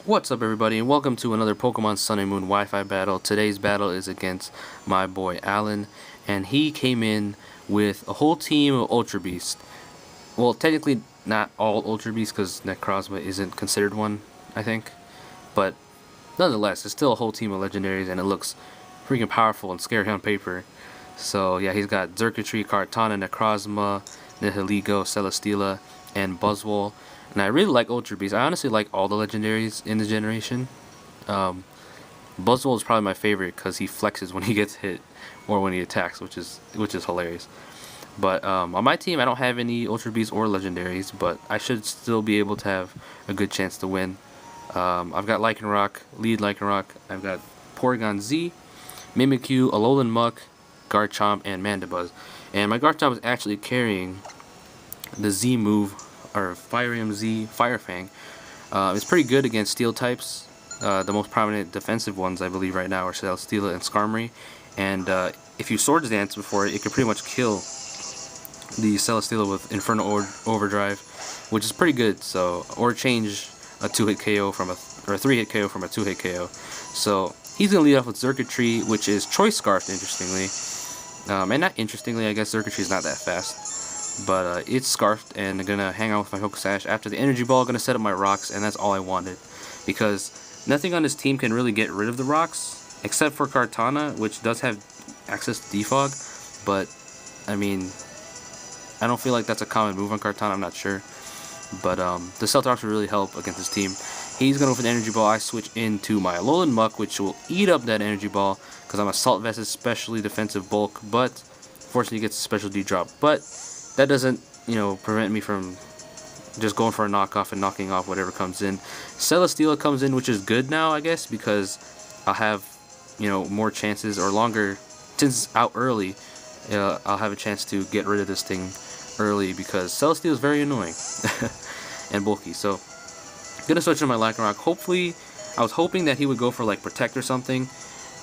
What's up, everybody, and welcome to another Pokemon Sun and Moon Wi-Fi battle. Today's battle is against my boy Allan, and he came in with a whole team of Ultra Beasts. Well, technically not all Ultra Beasts because Necrozma isn't considered one, I think. But nonetheless, it's still a whole team of legendaries, and it looks freaking powerful and scary on paper. So yeah, he's got Xurkitree, Kartana, Necrozma, Nihilego, Celesteela, and Buzzwole. And I really like Ultra Beasts. I honestly like all the legendaries in the generation. Buzzwole is probably my favorite because he flexes when he gets hit or when he attacks, which is hilarious. But on my team, I don't have any Ultra Beasts or legendaries, but I should still be able to have a good chance to win. I've got Lycanroc, lead Lycanroc. I've got Porygon Z, Mimikyu, Alolan Muck, Garchomp, and Mandibuzz. And my Garchomp is actually carrying the Z move, or Fire Z, Fire Fang. It's pretty good against steel types. The most prominent defensive ones, I believe, right now are Celesteela and Skarmory. And if you Swords Dance before it, it could pretty much kill the Celesteela with Infernal Overdrive, which is pretty good. So, or change a 2-hit KO from a 3-hit KO from a 2-hit KO. So he's gonna lead off with Xurkitree, which is Choice Scarfed, interestingly. And not interestingly, I guess Xurkitree is not that fast. But it's Scarfed, and I'm gonna hang out with my Hook Sash. After the Energy Ball, I'm gonna set up my rocks, and that's all I wanted. Because nothing on this team can really get rid of the rocks, except for Kartana, which does have access to Defog. But, I mean, I don't feel like that's a common move on Kartana, I'm not sure. But the Stealth Rocks will really help against this team. He's gonna go for the Energy Ball. I switch into my Alolan Muck, which will eat up that Energy Ball, because I'm Assault Vest, especially defensive bulk, but fortunately he gets a special D drop. But that doesn't, prevent me from just going for a knockoff and knocking off whatever comes in. Celesteela comes in, which is good now, I guess, because I'll have, more chances, or longer, since it's out early, I'll have a chance to get rid of this thing early, because Celesteela is very annoying and bulky. So, gonna switch to my Lycanroc. Hopefully, I was hoping that he would go for like Protect or something,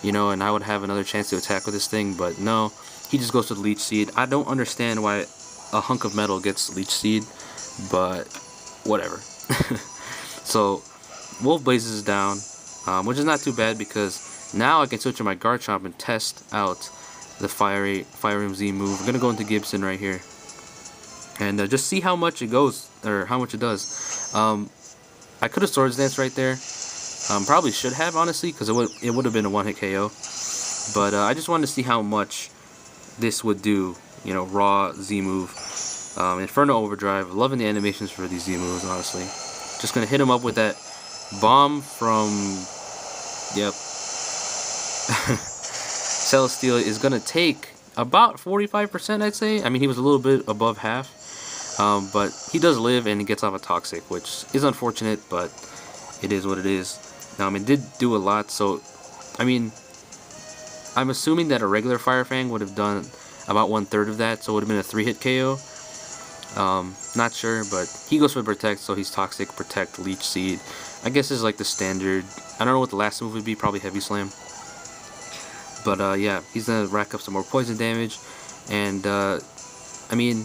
and I would have another chance to attack with this thing, but no, he just goes to the Leech Seed. I don't understand why a hunk of metal gets Leech Seed, but whatever. So Wolf Blazes is down, which is not too bad, because now I can switch to my Garchomp and test out the Fire Z move. I'm gonna go into Gibson right here and just see how much it goes, or how much it does. I could have Swords Dance right there. Probably should have, honestly, because it would have been a 1-hit KO. But I just wanted to see how much this would do. Raw Z move, Inferno Overdrive. Loving the animations for these Z moves, honestly. Just gonna hit him up with that bomb from, yep. Celesteela is gonna take about 45%, I'd say. I mean, he was a little bit above half, but he does live, and he gets off a Toxic, which is unfortunate, but it is what it is. Now, I mean, it did do a lot, so, I mean, I'm assuming that a regular Fire Fang would have done about 1/3 of that, so it would have been a 3-hit KO. Not sure, but he goes for Protect, so he's Toxic, Protect, Leech Seed. I guess is like the standard. I don't know what the last move would be, probably Heavy Slam. But yeah, he's gonna rack up some more poison damage, and I mean,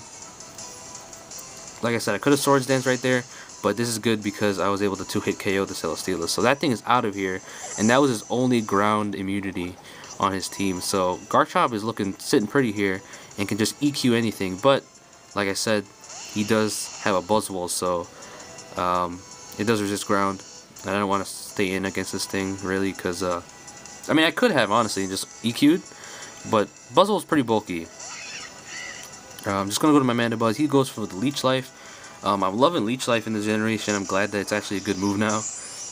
like I said, I could have Swords Dance right there, but this is good because I was able to 2-hit KO the Celesteela. So that thing is out of here, and that was his only ground immunity on his team. So Garchomp is sitting pretty here and can just EQ anything, but like I said, he does have a Buzzwole, so it does resist ground. I don't want to stay in against this thing really, because I mean, I could have honestly just EQ'd, but Buzzwole is pretty bulky. I'm just gonna go to my Mandibuzz. He goes for the Leech Life. I'm loving Leech Life in this generation. I'm glad that it's actually a good move now.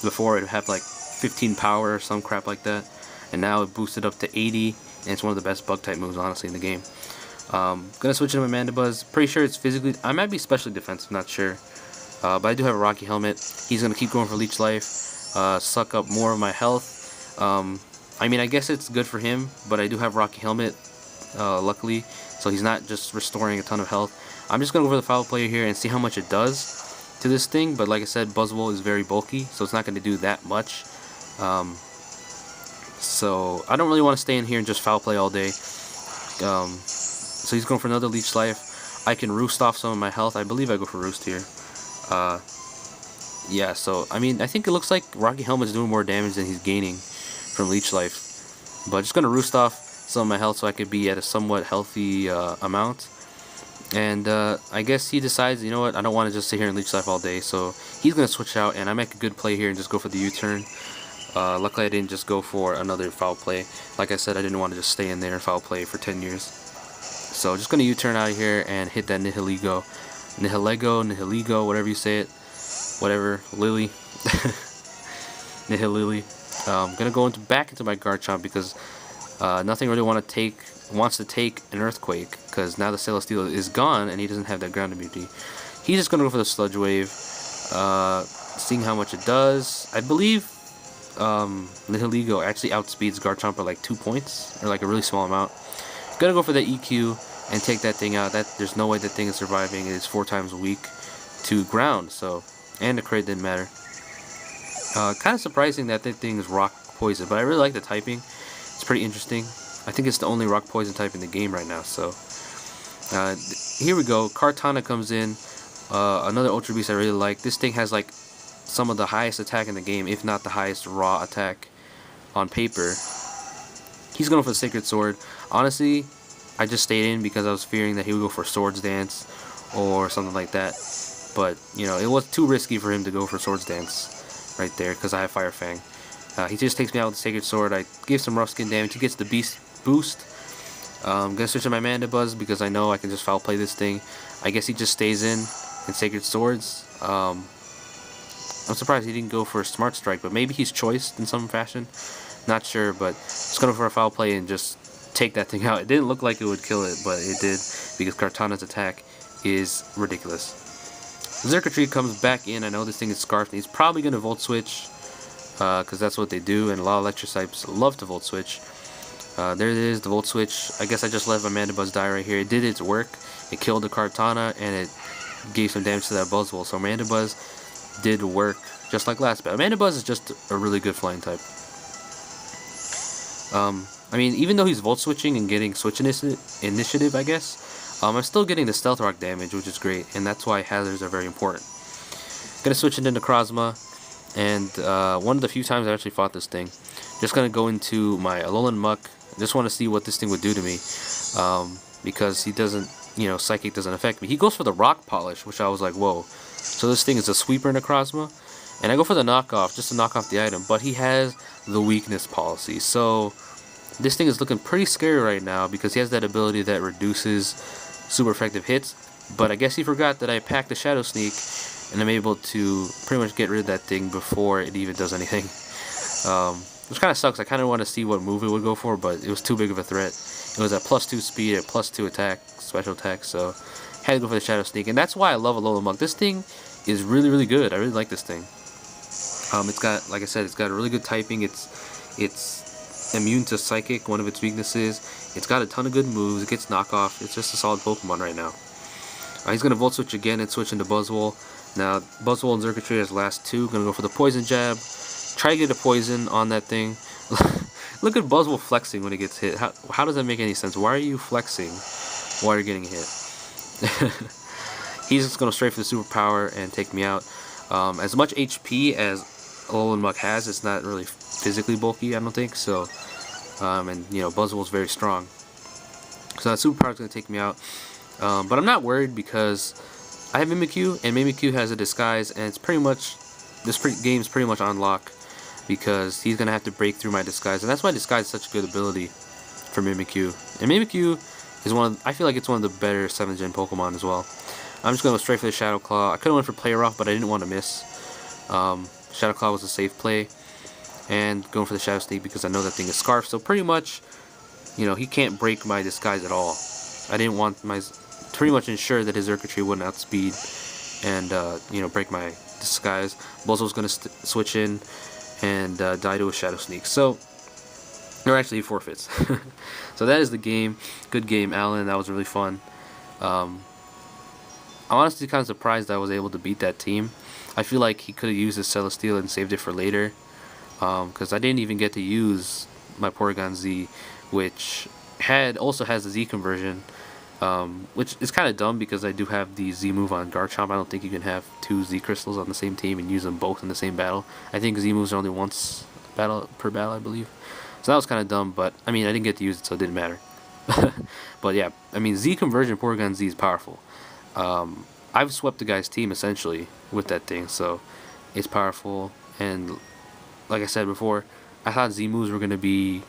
Before it had like 15 power or some crap like that, and now it boosted up to 80, and it's one of the best bug type moves honestly in the game. Gonna switch into my Mandibuzz. Pretty sure it's physically, I might be specially defensive, not sure, but I do have a Rocky Helmet. He's gonna keep going for Leech Life, suck up more of my health. I mean, I guess it's good for him, but I do have Rocky Helmet, luckily, so he's not just restoring a ton of health. I'm just gonna go for the Foul Play here and see how much it does to this thing, but like I said, Buzzwole is very bulky, so it's not gonna do that much. So I don't really want to stay in here and just Foul Play all day. So he's going for another Leech Life. I can Roost off some of my health. I believe I go for Roost here. yeah, so I mean, I think it looks like Rocky Helmet's doing more damage than he's gaining from Leech Life. But just gonna roost off some of my health so I could be at a somewhat healthy amount. And I guess he decides, you know what, I don't want to just sit here and Leech Life all day, so he's gonna switch out, and I make a good play here and just go for the U-turn. Luckily I didn't just go for another foul play. Like I said, I didn't want to just stay in there and foul play for 10 years. So just gonna U-turn out of here and hit that Nihilego, whatever you say it. Whatever, Lily. Nihilily. Gonna go back into my Garchomp because nothing really wants to take an Earthquake, because now the Celesteela is gone and he doesn't have that ground immunity. He's just gonna go for the Sludge Wave, seeing how much it does. I believe Nihilego actually outspeeds Garchomp by like 2 points, or like a really small amount. Gonna go for the EQ and take that thing out. There's no way that thing is surviving. It is 4 times weak to ground, so, and the crit didn't matter. Kind of surprising that thing is rock poison, but I really like the typing. It's pretty interesting. I think it's the only rock poison type in the game right now. So here we go. Kartana comes in. Another Ultra Beast I really like. This thing has like some of the highest attack in the game, if not the highest raw attack on paper. He's going for the Sacred Sword. Honestly, I just stayed in because I was fearing that he would go for Swords Dance or something like that. But, you know, it was too risky for him to go for Swords Dance right there because I have Fire Fang. He just takes me out with the Sacred Sword. I give some rough skin damage. He gets the Beast boost. I'm going to switch to my Mandibuzz because I know I can just foul play this thing. I guess he just stays in Sacred Swords. I'm surprised he didn't go for a Smart Strike, but maybe he's choiced in some fashion. Not sure, but just going for a foul play and just take that thing out. It didn't look like it would kill it, but it did because Kartana's attack is ridiculous. Xurkitree comes back in. I know this thing is Scarfed, and he's probably going to Volt Switch because that's what they do, and a lot of Electric types love to Volt Switch. There it is, the Volt Switch. I guess I just let my Mandibuzz die right here. It did its work. It killed the Kartana, and it gave some damage to that Buzzwole. So Mandibuzz did work just like last battle. Mandibuzz is just a really good flying type. I mean, even though he's Volt Switching and getting Switch Initiative, I guess, I'm still getting the Stealth Rock damage, which is great, and that's why hazards are very important. Gonna switch into Necrozma, and one of the few times I actually fought this thing. Just gonna go into my Alolan Muck. I just want to see what this thing would do to me, because he doesn't, you know, Psychic doesn't affect me. He goes for the Rock Polish, which I was like, whoa. So this thing is a Sweeper Necrozma, and I go for the knockoff, just to knock off the item, but he has the Weakness Policy. So this thing is looking pretty scary right now because he has that ability that reduces super effective hits, but I guess he forgot that I packed the Shadow Sneak, and I'm able to pretty much get rid of that thing before it even does anything. Which kind of sucks. I kind of want to see what move it would go for, but it was too big of a threat. It was at +2 speed, at +2 attack, special attack, so had to go for the Shadow Sneak, and that's why I love Alolan Muck. This thing is really, really good. I really like this thing. It's got, like I said, it's got a really good typing. It's immune to Psychic, one of its weaknesses. It's got a ton of good moves. It gets knockoff. It's just a solid Pokemon right now. He's going to Volt Switch again and switch into Buzzwole. Now, Buzzwole and Xurkitree as last two. Going to go for the Poison Jab. Try to get a Poison on that thing. Look at Buzzwole flexing when it gets hit. How does that make any sense? Why are you flexing while you're getting hit? He's just going to straight for the Superpower and take me out. As much HP as Alolan Muck has, it's not really physically bulky, I don't think. So, and you know, Buzzwole's very strong. So that Superpower is going to take me out. But I'm not worried because I have Mimikyu, and Mimikyu has a Disguise, and it's pretty much, game's pretty much on lock because he's going to have to break through my Disguise, and that's why Disguise is such a good ability for Mimikyu. And Mimikyu is I feel like it's one of the better 7th gen Pokemon as well. I'm just going to go straight for the Shadow Claw. I could have went for Play Rough, but I didn't want to miss. Shadow Claw was a safe play, and going for the Shadow Sneak because I know that thing is Scarf, so pretty much, you know, he can't break my Disguise at all. I didn't want to pretty much ensure that his Xurkitree wouldn't outspeed and, you know, break my Disguise. Buzzwole's going to switch in and die to a Shadow Sneak. So, or actually he forfeits. So that is the game. Good game, Allan. That was really fun. I'm honestly kind of surprised I was able to beat that team. I feel like he could have used his Celesteela and saved it for later. Because I didn't even get to use my Porygon Z, which also has the Z conversion. which is kind of dumb because I do have the Z move on Garchomp. I don't think you can have two Z crystals on the same team and use them both in the same battle. I think Z moves are only once per battle, I believe. So that was kind of dumb, but I mean, I didn't get to use it, so it didn't matter. But yeah, I mean, Z conversion Porygon Z is powerful. I've swept the guy's team essentially with that thing, so it's powerful. And like I said before, I thought Z moves were gonna be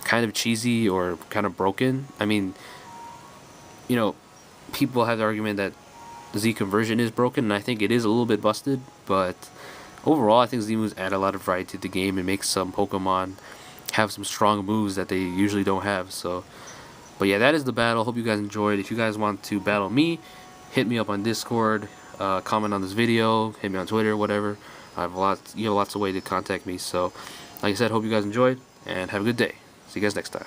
kind of cheesy or kind of broken. I mean, you know, people have the argument that Z conversion is broken, and I think it is a little bit busted. But overall, I think Z moves add a lot of variety to the game and make some Pokemon have some strong moves that they usually don't have. So, but yeah, that is the battle. Hope you guys enjoyed. If you guys want to battle me, hit me up on Discord, comment on this video, hit me on Twitter, whatever. You have lots of ways to contact me. So, like I said, hope you guys enjoyed and have a good day. See you guys next time.